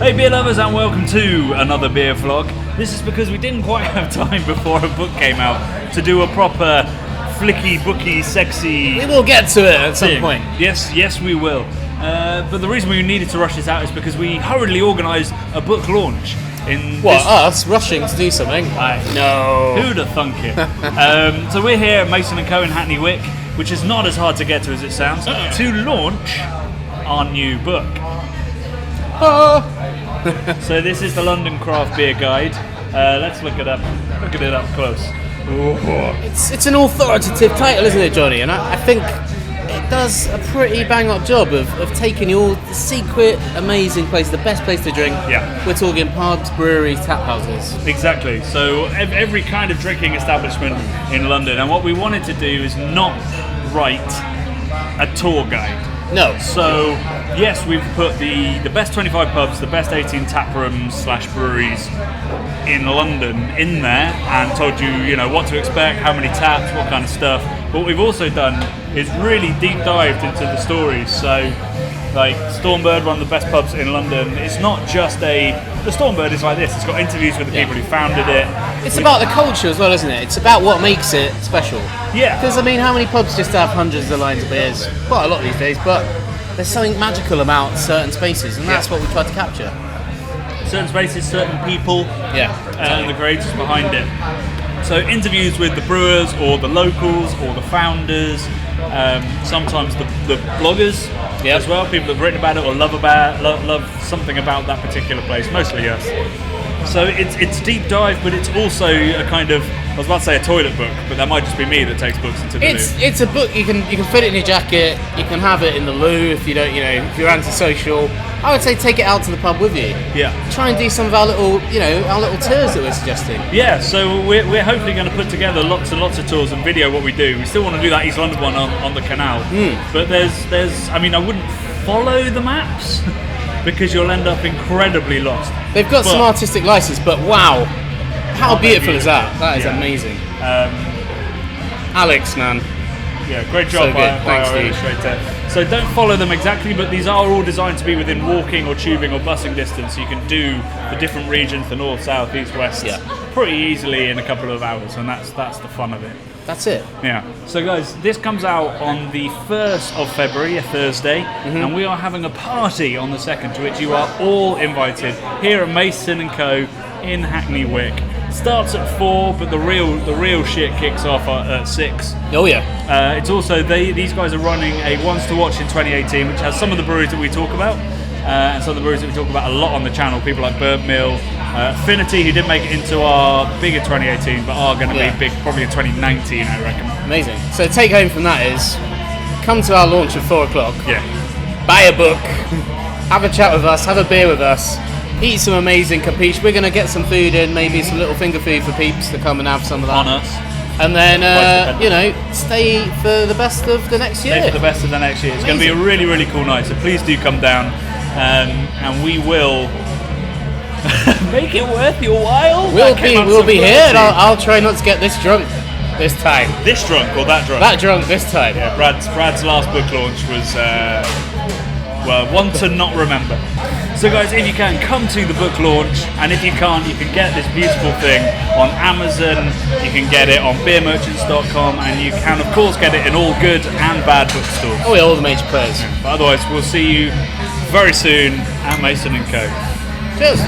Hey beer lovers, and welcome to another beer vlog. This is because we didn't quite have time before a book came out to do a proper flicky, booky, sexy... We will get to it at some point. Yes, we will. But the reason we needed to rush this out is because we hurriedly organised a book launch. Us rushing to do something? No. Who'd have thunk it? So we're here at Mason & Co in Hackney Wick, which is not as hard to get to as it sounds, to launch our new book. So this is the London Craft Beer Guide. Let's look it up. Look at it up close. It's an authoritative title, isn't it, Johnny? And I think it does a pretty bang-up job of taking you all the secret, amazing place, the best place to drink. Yeah. We're talking pubs, breweries, tap houses. Exactly. So every kind of drinking establishment in London. And what we wanted to do is not write a tour guide. No. So, yes, we've put the best 25 pubs, the best 18 tap rooms / breweries in London in there and told you know, what to expect, how many taps, what kind of stuff. But what we've also done is really deep dived into the stories. So, like, Stormbird, one of the best pubs in London, it's not just the Stormbird is like this, it's got interviews with the people who founded it. It's about the culture as well, isn't it? It's about what makes it special. Yeah. Because, I mean, how many pubs just have hundreds of lines of beers? Quite a lot these days, but there's something magical about certain spaces, and that's what we try to capture. Certain spaces, certain people, and the creators behind it. So interviews with the brewers or the locals or the founders, sometimes the bloggers as well, people that have written about it or love something about that particular place, mostly us. So it's deep dive, but it's also a kind of, I was about to say a toilet book, but that might just be me that takes books into the loo. It's a book you can fit it in your jacket, you can have it in the loo if you don't, if you're antisocial. I would say take it out to the pub with you. Yeah. Try and do some of our little tours that we're suggesting. Yeah, so we're hopefully going to put together lots and lots of tours and video what we do. We still want to do that East London one on the canal. But there's I mean, I wouldn't follow the maps because you'll end up incredibly lost. They've got some artistic license, but wow, how beautiful is that? That is amazing. Alex, man. Yeah, great job by our illustrator. So don't follow them exactly, but these are all designed to be within walking or tubing or busing distance. So you can do the different regions, the north, south, east, west, pretty easily in a couple of hours, and that's the fun of it. That's it. Yeah. So guys, this comes out on the 1st of February, a Thursday, and we are having a party on the 2nd, to which you are all invited here at Mason & Co in Hackney Wick. Starts at 4, but the real shit kicks off at 6. Oh yeah. It's also these guys are running a Ones to Watch in 2018, which has some of the breweries that we talk about, and some of the breweries that we talk about a lot on the channel. People like Bird Mill, Affinity, who didn't make it into our bigger 2018, but are going to be big probably in 2019, I reckon. Amazing. So the take home from that is, come to our launch at 4 o'clock. Yeah. Buy a book, have a chat with us, have a beer with us. Eat some amazing capiche. We're going to get some food in, maybe some little finger food for peeps to come and have some of that. On us. And then, stay for the best of the next year. Stay for the best of the next year. It's going to be a really, really cool night, so please do come down, and we will make it worth your while. We'll be here, and I'll try not to get this drunk this time. This drunk or that drunk? That drunk this time. Yeah, Brad's last book launch was, one to not remember. So guys, if you can, come to the book launch, and if you can't, you can get this beautiful thing on Amazon, you can get it on beermerchants.com, and you can of course get it in all good and bad bookstores. Oh yeah, all the major players. But otherwise, we'll see you very soon at Mason & Co. Cheers.